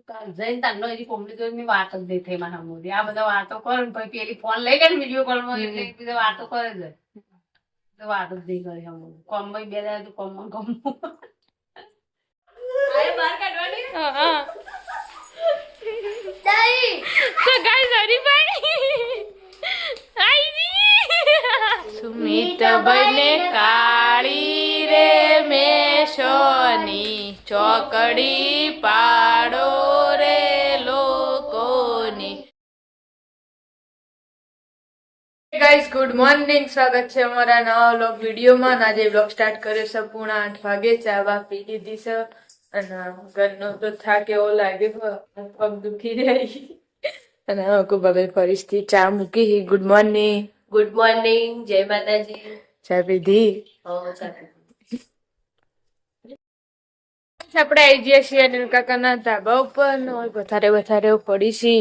જઈને તારનો એની કોમડી તો એની વાત જ નહીં થઈ મારા મોદી આ બધા વાતો કરે ને પછી પેલી ફોન લઈ લે ને વિડીયો કોલમાં એટલે એકબીજા વાતો કરે છે તો વાત જ નહીં કરી હમ કોમમાં બે દાડા તો કોમમાં આય બહાર કાઢવાની તો ગાઈસ હરીભાઈ સુમિત બને કાળી રે મેશોની ચોકડી પાડો રે લોકોની. ગાઈસ ગુડ મોર્નિંગ, સ્વાગત છે અમારા નવા વ્લોગ વિડીયોમાં. આજે વ્લોગ સ્ટાર્ટ કર્યો છે 8:30 વાગે. ચા બા પી લીધી છે અને ઘરનો તો થાક એવો લાગ્યો, પગ દુખી રહી અને કુબાબે ફરીથી ચા મૂકી. Good morning. ગુડ મોર્નિંગ, જય માતાજી. ચા પીધી? આપણે આવી જઈએ છીએ અનિલ કાકાના ધાબા ઉપર. વધારે પડી છે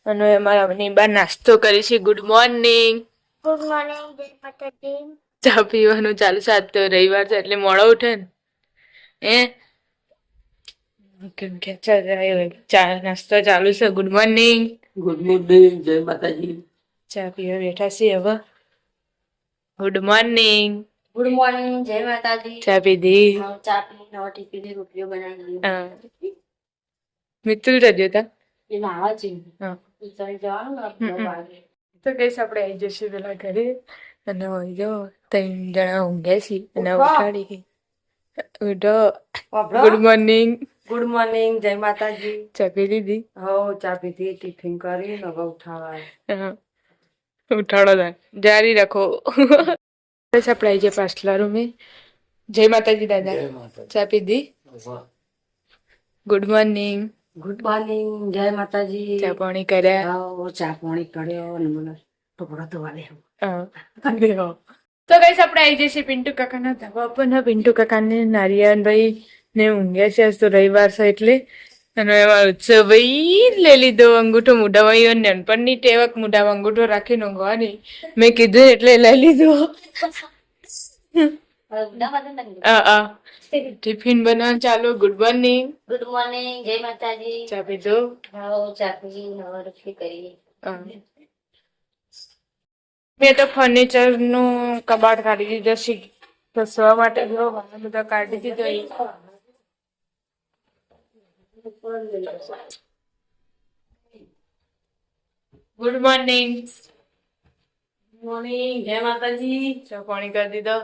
અને અમારા નીબા નાસ્તો કરી છે. Good morning. ગુડ મોર્નિંગ, જય માતાજી. ચા પીવાનું ચાલુ છે. આજ તો રવિવાર છે એટલે મોડો ઉઠે ને ચા નાસ્તો ચાલુ છે. Good morning. ગુડ મોર્નિંગ, જય માતાજી. ચા પીવા બેઠા છીએ હવે. Good morning. ગુડ મોર્નિંગ, જય માતાજી. ચા પીધી? ચા પી નવા ટીપીની રોટલીઓ બનાવી દીધી. મિતુલ જજો તા એ નાવા છે. હા જવાનું તો કઈશ આપણે આવી જશું પેલા ઘરે અને હોય જો 3 જણા ઊંઘ્યા છીએ અને ઉઠાડી ઉઠો. Good morning. ગુડ મોર્નિંગ, જય માતાજી. ચા પી લીધી? હો ચા પીધી, ટિફિન કરી હવે ઉઠાવાય. ઉઠાડો તા જારી રાખો. બસ આપણે આવી જાય પાછલા રૂમે. જય માતાજી દાદા. ચા પીધી? Good morning. ગુડ મોર્નિંગ, જય માતાજી. ચા પાણી કર્યા? હો ચા પાણી કર્યો અને મને ટુકડો ધોવા દે. તો કઈશ આપણે આવી જઈએ પિન્ટુ કાકાના ધાબા પર. પિન્ટુ કાકાને નારિયાનભાઈ ને ઊંઘ્યા છે. આજ તો રવિવાર છે એટલે અને એમાં ઉત્સવભાઈ લઈ લીધો અંગૂઠો. મોઢામાં નાનપણની ટેવક મોઢામાં અંગૂઠો રાખીને ઊંઘવાની. મેં કીધું એટલે લઈ લીધો. ટિફિન બનાવવાનું ચાલુ. Good morning. ગુડ મોર્નિંગ, જય માતાજી. ચા પીધો? હો ચા પી નવા રોટલી કરી. મેં તો ફર્નિચર નું કબાટ કાઢી દીધો છે ઘસવા માટે. જો બધા કાઢી દીધો. Good morning. મોર્નિંગ, જય માતાજી. ચા પાણી કરી દીધો?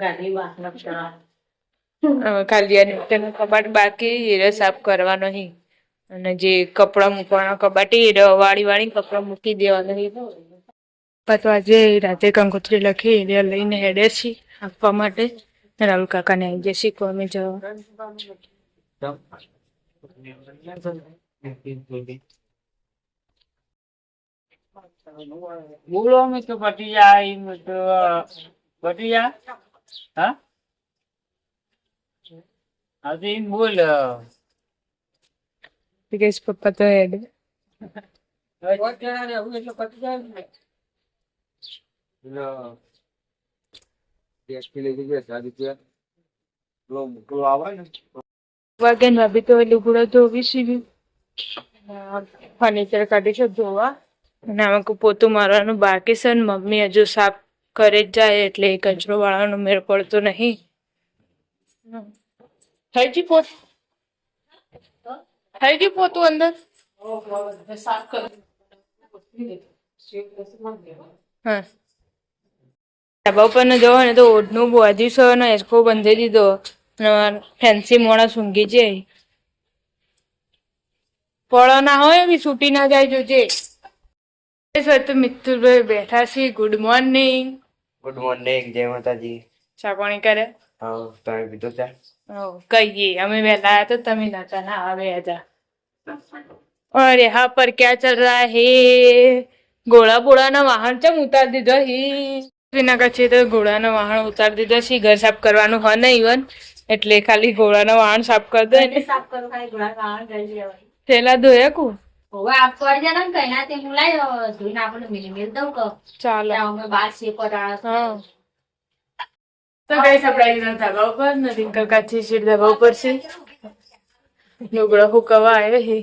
ગાડી બહાર ખાલી આ કબાટ બાકી એ સાફ કરવાનો નહીં અને જે કપડા મૂકવાનો કબાટ એ વાળી કપડા મૂકી દેવાનો. પાછું આજે રાતે કંકોત્રી લખી એ લઈને હેડે છે આપવા માટે. રાહુલ કાકાને આવી જશે કોમે જવા. બોલો અમે તો પટિયા હા આજે બોલ પપ્પા તો હેડે. વાગે ભાભી તો લુગડો ધોવી સીવી ફર્નિચર કાઢી છે ધોવા અને આમાં પોતું મારવાનું બાકી છે ને મમ્મી હજુ સાફ કરે જ જાય એટલે કચરો વાળવાનો મેળ પડતો નહીં. થઈ ગઈ પોતું અંદર. હા ધાબા ઉપર ને જવો ને તો ઓઢનું બાજુ છે ને એસકો બંધી દીધો. ફેન્સી માણસ ઊંઘી જાય. ફળો ના હોય બી છૂટી ના જાય જોજે. તો મિત્તુલભાઈ બેઠા છે. Good morning. ગુડ મોર્નિંગ, જય માતાજી. ચા પાણી કરે? હા, તમે પીધો ચા? કહીએ અમે વહેલા આયા તો તમે નતા ના આવે હતા. અરે હા પર ક્યાં ચલ રહા હે? ઘોડા બોડા ના વાહન ચમ ઉતાર દીધો હે? વિના કચ્છી તો ઘોડાનો વાહન ઉતાર દીધો છે. ઘર સાફ કરવાનું હોય ને ઇવન એટલે ખાલી ઘોડાનો વાહન સાફ કરી દે. સાફ કરો ખાલી ઘોડા વાળા કરી લેવાય. થેલા ધોયા કુ હવે આપ કરી દે ને કઈ ના તે હું લાઈ ધોઈને આપણે મેલ દઉં કે ચાલો. અમે બાર સે પરાળા. હા તો ગાઈસ આપણે આવી ધાબા ઉપર. નદીન કાકાથી સીટ ધાબા ઉપર છે. લુગડો હુકવા આવ્યો હે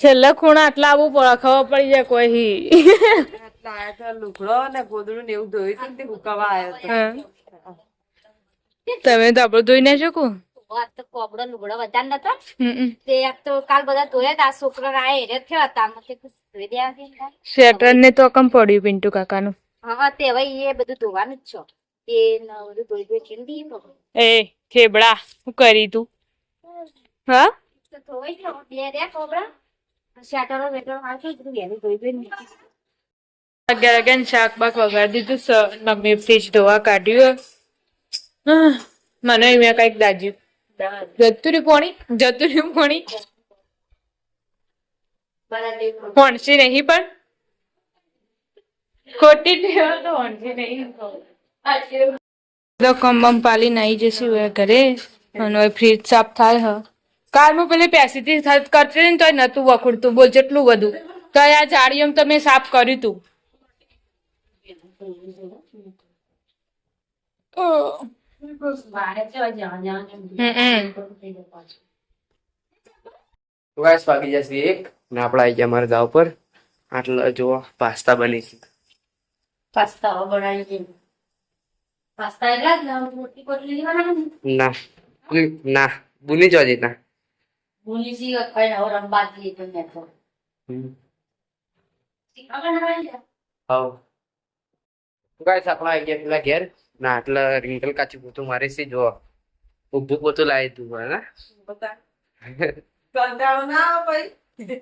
છેલ્લા ખૂણા આટલા આવવું પડે ખબર પડી જાય કોઈ લુગડો ને ગોદડું ને એવું ધોયું હતું ને તે હુકવા આવ્યો હતો. હા. તમે તો આપડે ધોઈ ના શકો આ તો કોબડો લુગડો વધારે નતો તે એક તો કાલ બધા ધોયા તા છોકરા રાય હેરે થયો હતા આમાં તે કુછ ધોઈ દેવા દે સ્વેટર ને તો કમ પડ્યું પિન્ટુ કાકાનું હા તે હવે એ બધું ધોવાનું જ છો તે બધું ધોઈ ધોઈ ચીંડી એ ખેબડા શું કરી તું હા તો ધોઈ લો બે રે કોબડા શાટરો વેટરો આવજો બધું ઘેરી ધોઈ ધોઈ મૂકી. 11 વાગ્યાનું શાક બાક વગાડી દીધું મમ્મી ફ્રીજ ધોવા કાઢ્યું મને મેં કઈક દાજ્યું જતું રહ્યું પોણી હોણસી નહીં પણ ખોટી ટેવ તો હોણસી નહીં તો કમ પાલી નાઈ જશે ઘરે અને ફ્રીજ સાફ થાય હ કારમાં પેલી પેસીથી કરતી ને તો નતું વખોડતું બોલ જેટલું બધું તો આ જાડીઓ તો મેં સાફ કર્યું તું બહાર જવા જવા તો ગાઈસ વાગી જશે 1 ને આપણે આવી ગયા મારા ગાવ પર આટલા જો પાસ્તા બની છે પાસ્તા બનાવી દે પાસ્તા એટલા જ ના મોટી કોટલી બનાવવાની ના ના બુની જો દેતા ભૂલી સી કઈ ના રંબા દી તો ને તો આગળ બનાવી દે હાવ તો ગાઈસ આપણે આવી ગયા પેલા ઘેર ના આટલા રિંકલ કાચી પોતું મારે છે જો ઊભું પોતું લાવી તું હા કંટાળો ના આવે ભાઈ.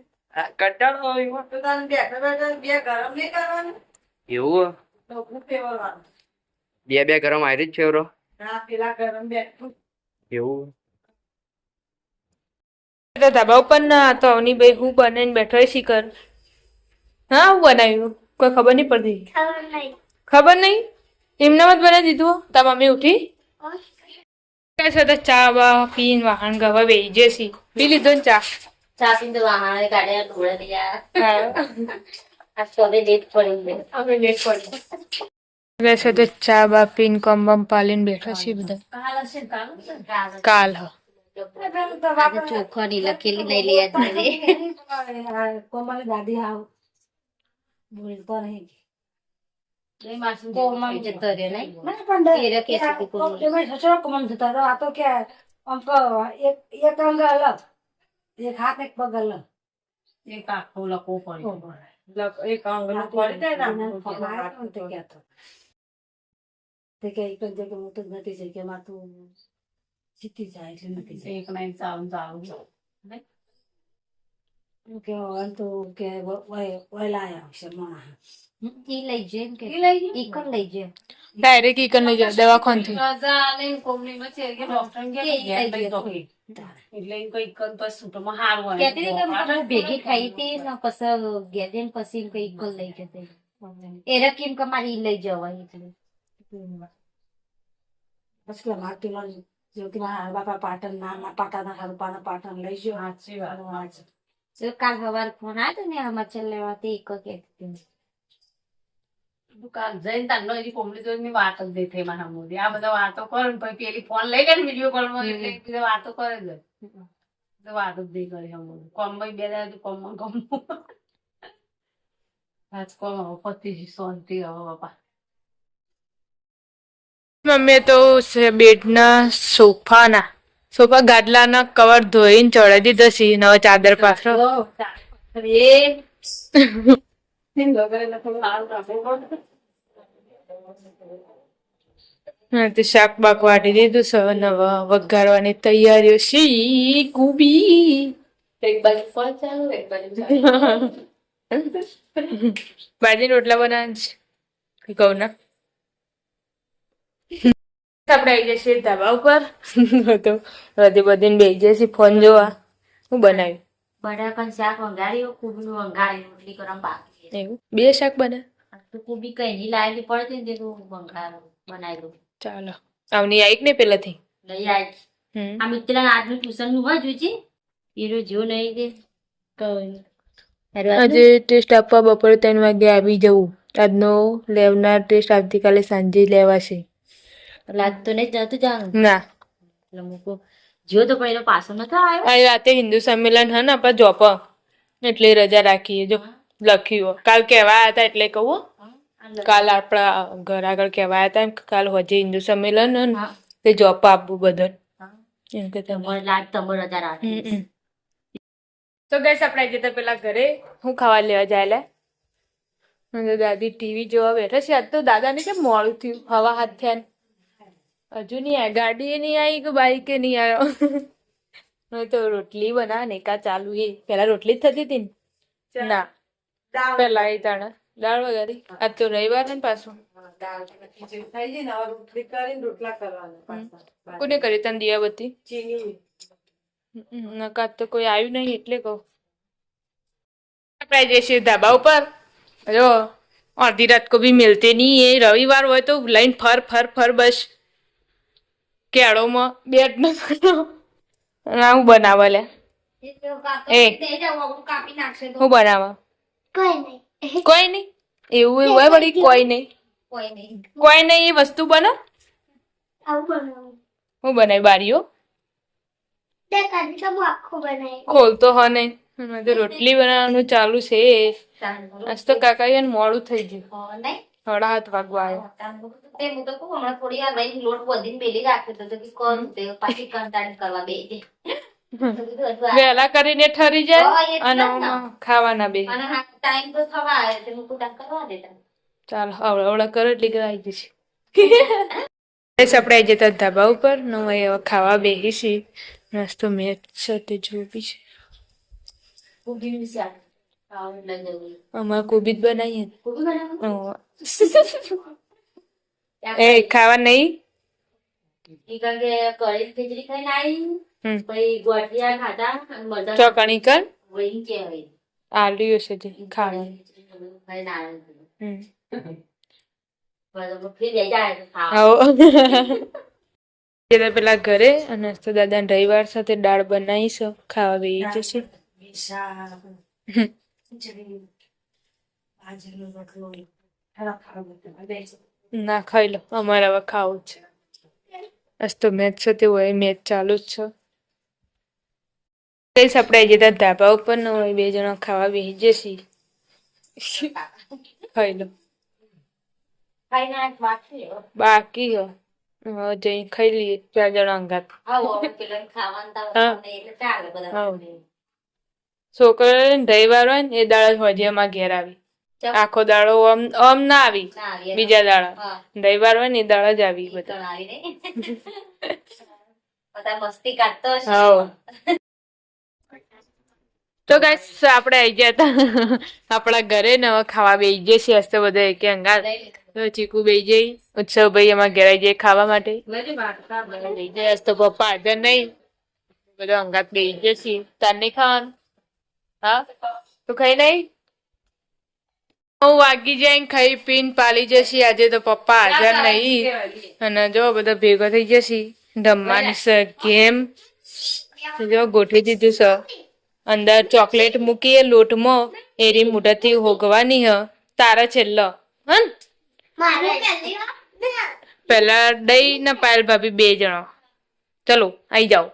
કંટાળો હોય તો તને બેઠા બેઠા બે ગરમ નહીં કરવાનું એવું તો હું ફેરવવાનું. બે ગરમ આવી જ ફેવરો ના પેલા ગરમ બેઠું એવું ધાબા ઉપર ના તો અવની ભાઈ હું બનાવીને બેઠો હોય શીખર હા હું બનાવ્યું કોઈ ખબર નહીં પડતી ખબર નહીં એમને મત બનાવી દીધું તાર મમ્મી ઉઠી ચા બા પીને વાહન ગવા બેસી જશી પી લીધો ને ચા ચા પીને વાહણે કાઢ્યા ઢોળે દિયા આ તો હવે લેટ પડી તો ચા બા પીને કમ બમ પાલીને બેઠા છીએ બધા કાલ હશે કાલ હ આજે ચોખાની લખેલી નહીં લે કોમલ દાદી આવ બોલતો નહીં કોમમ જતો રહ્યો નહીં પણ એરે કેસે તું કોમલ સસરો કોમલ જતો રહ્યો આ તો કે આમ તો એક અંગ અલગ એક હાથ એક પગ અલગ એક આખો લખવો પડે એક અંગ પડી જાય ને તે કે એક જગ્યાએ હું તો નથી જઈ કે માર તું જીતી જાય એટલે નથી જાય એક નાઈ ચાલુ કે અંત તો કે વહેલા આવશે માણસ ઈ લઈ જે કે ઈ કોણ લઈ જે ડાયરેક્ટ ઈકન લઈ જાય દવાખાનથી રજા આલે કોમની છે કે ડોક્ટર કે ઘેર લઈ તો એટલે કોઈ કન પર સૂટમાં હારું કેતી કે મારે ભેગી ખાઈ હતી ને પછી ગેદેન પછી કઈ કોલ લઈ જતે એરે કેમ કે મારી લઈ જવાય એટલે પછી મારતી મને જો કે મારા બાપા પાટણ ના પાટાના હરપાના પાટણ લઈ ગયો સાચી વાત તો કાલ સવાર ફોન આવ્યો ને સમાચાર લેવા તે એક કેતી દુકાન જઈને તાર નો કોમડી જોઈને વાત જ દેખે મારા મોદી આ બધા વાતો કરે ને પછી પેલી ફોન લઈ લે ને વિડીયો કોલ માં એટલે બીજા વાતો કરે જ તો વાત જ દે કરે હમ કોમ બે દાદા કોમ આજ કોમ પતિ શાંતિ હવે બાપા મમ્મીએ તો બેડના સોફા ગાદલાના કવર ધોઈને ચડાવી દીધા છે નવા ચાદર પાથરો તે શાક બાક વાટી દીધું છે નવા વઘારવાની તૈયારીઓ છે કુબી બાજરી રોટલા બનાવે છે કહું ના આપણે આવી જશે ધાબા ઉપર તો બધી બધીને બેસી જશે ફોન જોવા હું બનાવ્યું બટાકાનું શાક વંગાડ્યું કુબીનું વંગાડ્યું રોટલી ગરમ બાકી એવું બે શાક બને તો કુબી કઈ ની લાયેલી પડતી ને તેનું વંગાડું બનાવી દઉં ચાલો આવની આવી ને પેલાથી લઈ આવી આ મિત્ર આજનું ટ્યુશન નું હોય જોઈજે એનો જો નહીં દે આજે ટેસ્ટ આપવા બપોરે 3 વાગે આવી જવું આજનો લેવનાર ટેસ્ટ આવતીકાલે સાંજે લેવાશે લાજ તો નહીં જતું જાણું ના એટલે મૂકું જો તો પણ એનો પાછો નતો આવ્યો. આ રાતે હિન્દુ સંમેલન હે ને આપણા જોપ એટલે રજા રાખીએ જો લખ્યું કાલ કહેવાયા હતા એટલે કહું કાલ આપણા ઘર આગળ કહેવાયા હતા એમ કે કાલ હોજે હિન્દુ સંમેલન હે ને તે જોપ આપવું બધા એમ કે તમારે રજા રાખી. તો ગઈસ આપણે આજે તો પેલા ઘરે હું ખાવા લેવા જાય અને દાદી ટીવી જોવા બેઠા છે. આજ તો દાદાને કેમ મોડું થયું હવા હાથ થયા ને હજુ નહીં આવી ગાડી નહીં આવી કે બાઈકે નહીં આવ્યો. હવે તો રોટલી બનાવે ને કા ચાલુ એ પેલા રોટલી જ થતી હતી ને ના પેલા એ તાણે દાળ વગાડી આજ તો રવિવાર ને પાછું કોને કરી તને દિયાબત્તી નકા તો કોઈ આવ્યું નહીં એટલે કહું. આપણે જઈશું ધાબા ઉપર જો અડધી રાત કો ભી મિલતે નહીં એ રવિવાર હોય તો લઈને ફર ફર ફર બસ કેળોમાં બેટ ન ના હું બનાવવા લે એ કાપી નાખશે તો હું બનાવવા કઈ નહીં કોઈ નહીં એવું એવું હોય વળી કોઈ નહીં કોઈ નહીં કોઈ નહીં એ વસ્તુ બને આવું બનાવું હું બનાવી બારીઓ તે કાઢી તો આખું બનાવી ખોલતો હ નહીં હમણાં તો રોટલી બનાવવાનું ચાલુ છે આજ તો કાકા મોડું થઈ ગયું નહીં 7:30 વાગવા આવ્યો. તે હું તો કહું હમણાં થોડી વાર રહીને લોટ બધીને મેલી રાખ્યો તો કે કરું તે પાછી કંટાળી કરવા બેસી વહેલા કરીને ઠરી જાય હા, એટલે અને જ ને. ખાવાના બે અને હા ટાઈમ તો થવા આવ્યો તે હું કુટા કરવા દેતા ચાલ હવડા કરો એટલી કે આવી જશે. બસ આપણે આવી જતા ધાબા ઉપર ને હું હવે ખાવા બેસી નાસ્તો મેચ સાથે જોવી છે. કુબી શાક લઈ જવું અમારે કોબી જ બનાવીએ ને. કુબી બનાવું એ ખાવા નહીં ઈ કારણ કે કઢી ખીચડી ખાઈને આવી હમ. પછી ગોઠિયા ખાધા અને બધા ચોકણી કર વહી કહેવાય આલુ હશે જે ખાવાનું ખાઈને આવ્યા હમ. બધા ફરી લઈ જાય ખાવા આવો પેલા ઘરે અને તો દાદા રવિવાર સાથે દાળ બનાવીશ ખાવા બેસી જશે. ના ખાઈ લો અમારે હવે ખાવું છે. આજ તો મેચ છે તે હોય મેચ ચાલુ જ છે. કઈ આપણે જતા ધાબા ઉપર ન હોય બે જણા ખાવા બેસી જશે. ખાઈ લો ખાઈને આ બાકી બાકી હો હવે જઈ ખાઈ લઈએ 4 જણા અંગાત. આવો હવે પેલા ખાવાનું તો હા. એટલે ચાલે બધા હા. છોકરા રવિવાર હોય ને એ દાડા હોજે અમારા ઘેર આવી આખો દાડો આમ ના આવી ના આવી બીજા દાડા હા રવિવાર હોય ને એ દાડા જ આવી બધા. તો આવી ને બધા મસ્તી કાઢતો હશે હાઉ. તો ગાઈસ આપણે આવી ગયા હતા આપણા ઘરે ને હવે ખાવા બેસી જઈએ છીએ. હસ્તે બધા એક અંગાત તો ચીકુ બેસી જઈ ઉત્સવ ભાઈ અમારા ઘરે આવી જાય ખાવા માટે બેસી જાય. હસ્તે પપ્પા હાજર નહીં બધા અંગાત બેસી જશે. તાર નહીં ખાવાનું હા તું ખાઈ નહીં 9 વાગી જાય ને ખાઈ પીને પાલી જશે. આજે તો પપ્પા હાજર નહીં અને જો બધા ભેગા થઈ જશે રમવાની છે ગેમ. જો ગોઠવી દીધું છે અંદર ચોકલેટ મૂકીએ લોટમાં એરી મોઢાથી હોગવાની હ તારા છેલ્લો હન પેલા દઈ ને પાયલ ભાભી 2 જણા ચલો આઈ જાઓ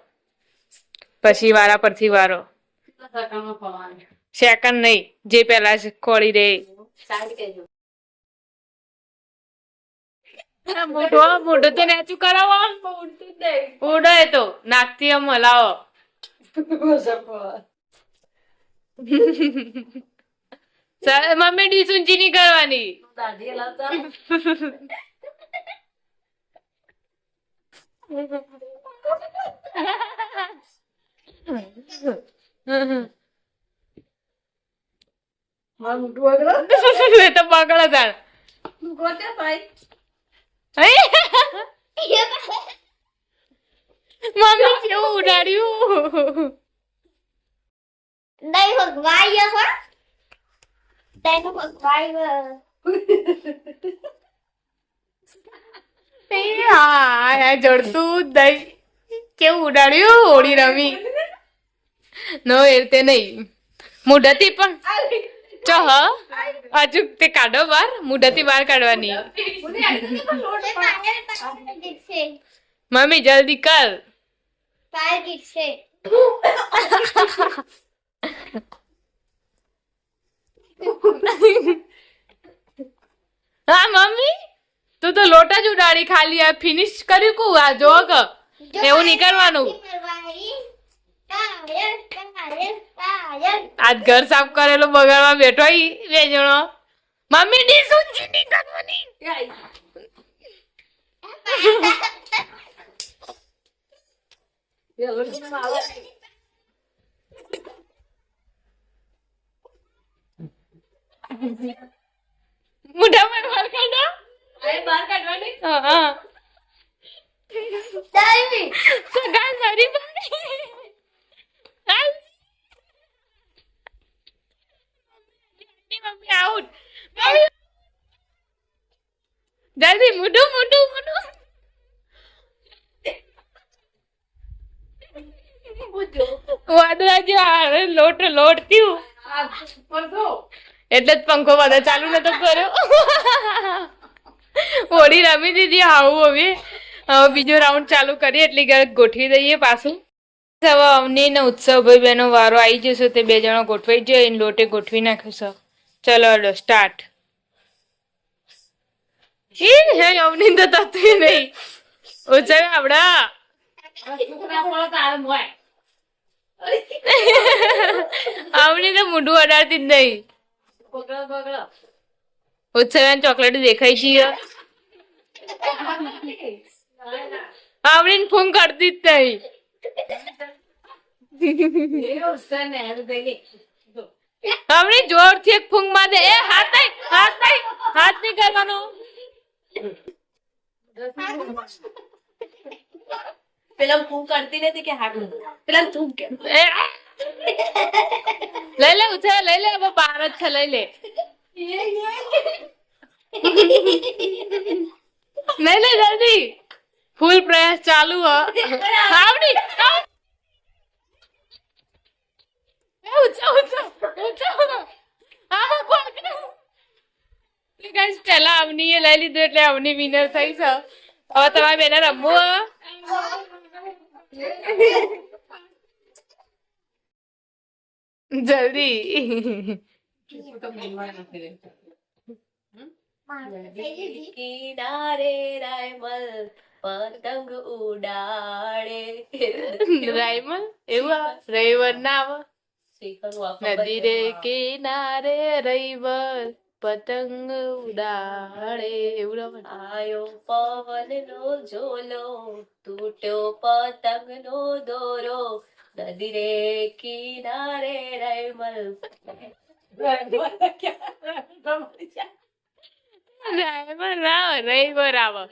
પછી વારા પરથી વારો સેકન્ડ નહીં જે પેલા ખોળી રે મોઢું તો નેચું કરાવો ઉડે તો નાકથી આમ હલાવો મમ્મી ડીશ ઊંચી નહીં કરવાની. એ તો પકડો તાણ મમ્મી કેવું ઉડાડ્યું દહીં ભગવાય હો દહીં ભગવાય હા જડતું દહીં કેવું ઉડાડ્યું હોળી રમી નો એ રીતે નહીં મુઢાથી પણ ચો હ હજુ તે કાઢો બાર મુઢાથી બહાર કાઢવાની મમ્મી જલ્દી કર ફાયર જીતશે. હા મમ્મી તું તો લોટ જ ઉડાડી ખાલી આ ફિનિશ કર્યું કુ આ જો કે એવું નહીં કરવાનું. આજ ઘર સાફ કરેલો બગાડવા બેઠો ઈ બે જણો. મમ્મી ડીશ ઊંચી નહીં કરવાની. મોઢામાં બહાર કાઢો. બહાર કાઢવાની હા હા તો ગાય મારી મમ્મી આઉટ. જલ્દી મોઢું મોઢું મોઢું. વાદળા જે લોટ લોટ થયું એટલે જ પંખો બધા ચાલુ નતો કર્યો. હોળી રમી દીધી. આવું હવે બીજો રાઉન્ડ ચાલુ કરીએ એટલી ઘર ગોઠવી દઈએ પાછું. હવે અવની ને ઉત્સવ ભાઈ બહેનો વારો આવી જશે તે બે જણા ગોઠવાઈ જાય એને લોટે ગોઠવી નાખ્યું છે. ચલો અડો સ્ટાર્ટ. અવની તો થતું નહીં. ઉત્સવ આવડા અવની તો મોઢું અડાડતી જ નહીં. ઉત્સવ ચોકલેટ દેખાય છે. આવડીને ફોન કરતી જ નહીં. આવડી જોરથી એક ફૂંક માં દે. એ હાથ નહીં હાથ નહીં હાથ નહીં કરવાનો. પેલા ફૂંક કરતી નથી કે હાથ પેલા તું કે લઈ લે ઉછે લઈ લે. હવે બાર જ છે લઈ લે. લઈ લે જલ્દી. ફૂલ પ્રયાસ ચાલુ હ. આવડી પેલા અવની લઈ લીધું એટલે અવની વિનર થઈ છે. હવે તમારે બેને રમવું. જલ્દી કિનારે રાયમલ પતંગ ઉડાડે રાયમલ એવું રવિવાર ના આવે. નદી રે કિનારે રવિવાર પતંગ ઉડાડે એવું આયો પવન નો ઝોલો તૂટ્યો પતંગ નો દોરો નદી રે કિનારે રાયમલ રાયમલ ના રવિવાર આવે.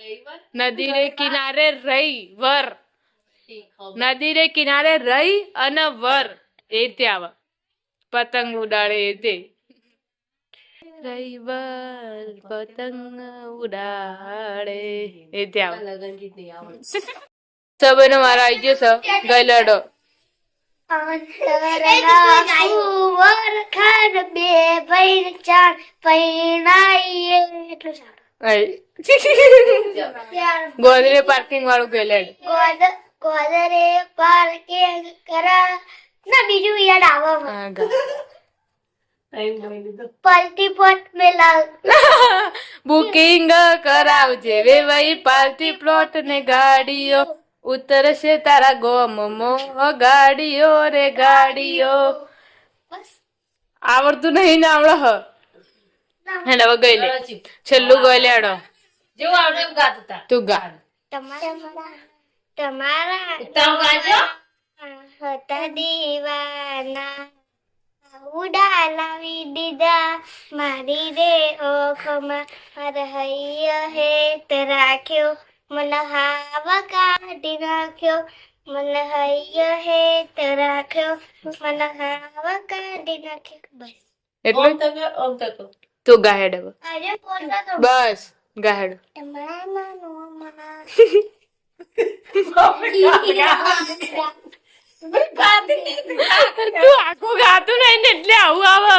નદી રે કિનારે રવિવાર. નદી રે કિનારે રહી અને વર એ રીતે આવે. પતંગ ઉડાડે એ તે રવિવાર પતંગ ઉડાડે એ રીતે આવે. લગન ગીત નહીં આવડતું. સબનો મારો આવી ગયો છે. ગઈ લડો. ગોદરે પાર્કિંગ વાળું ગયેલું. ગોદરે પાર્કિંગ કરા ના બીજું યાદ આવે પલટી પોટ મેલા બુકિંગ કરાવજે વે વહી પાર્ટી પ્લોટ ને ગાડીઓ ઉતરશે તારા ગોમો ગાડીઓ રે ગાડીઓ. આવડતું નહીં ને આવડે હ. હેને હવે ગઈ લે. છેલ્લું ગઈ લેડો. જેવું આવડે એમ ગાતું તા. તું ગા. તમારા તમે ગાજો. હતા દીવાના ઉડાલાવી દીધા મારી રે ઓખમાં હૈય હેત રાખ્યો મને હાવ કાઢી નાખ્યો મને હૈય હેત રાખ્યો મને હાવ કાઢી નાખ્યો. બસ એટલું ઓમ તકો તું ગા હેડ હવે. આજે પોતા તો બસ ગા હેડ. તમારા નોમના તું આખું ગાતું નહીં ને એટલે આવું આવે.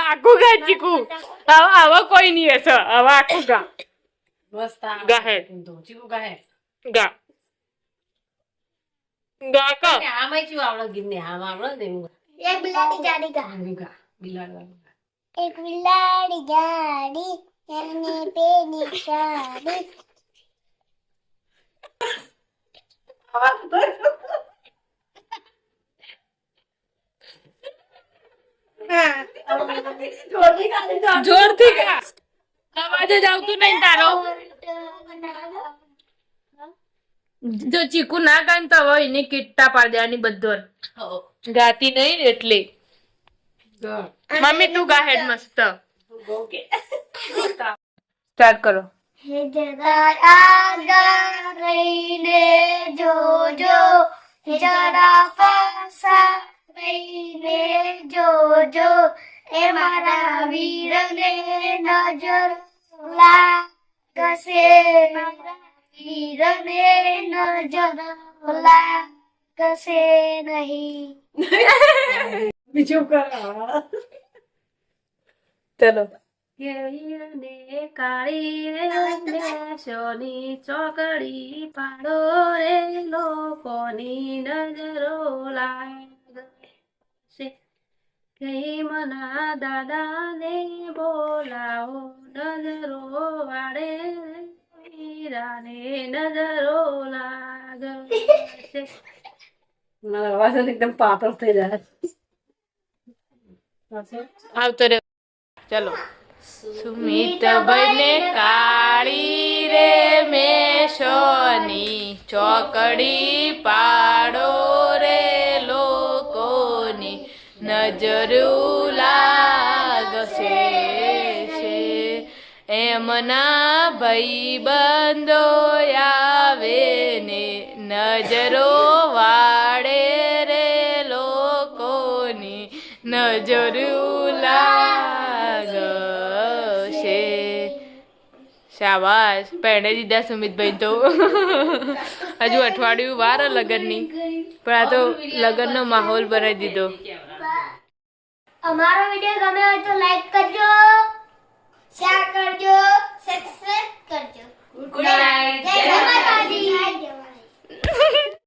આખું ગા ચીકુ. હવે કોઈ નહીં હશે. હવે આખું ગા. મસ્ત આ ગાહેડ. તો ચીવું ગાહે ગા ગા કા ને આમાં ચીવું આવડે ગીત ને આમાં આવડે ને એવું એક બિલાડી ગાડી ગા એવું ગા બિલાડવાનું એક બિલાડી ગાડી એને પેની ગાડી જોરથી ગા અવાજ જ આવતું નહીં તારો જો ચીકુ ના ગાય ને તો હવે એને કિટ્ટા પાડી દેવાની બધો ગાતી નહીં ને એટલે મમ્મી તું ગા હેડ મસ્ત સ્ટાર્ટ કરો હે જરા આગળ રહીને જોજો જરા પાછા રહીને જોજો એ મારા વીરને નજર લાગશે મારા વીરને નજર લાગશે નહીં બીજું કરો ચલો કેળીને કાળી રે સોની ચોકડી પાડો રે લોકોની નજરો લાગશે કે મના દાદાને બોલાવો નજરો વાળે હીરાને નજરો લાગશે મારો અવાજ એકદમ પાતળો થઈ જાય આવતો રે ચલો સુમિત બને કાળી રે મેષોની ચોકડી પાડો રે લોકોની નજરું લાગશે છે એમના ભાઈબંધો આવે ને નજરો વાળે રે લોકોની નજરું લાગશે શાબાશ પહેણે દીધા સુમિતભાઈ તો હજુ અઠવાડિયું વાર લગ્નની પણ આ તો લગ્નનો માહોલ બનાવી દીધો અમારો વિડીયો ગમ્યો હોય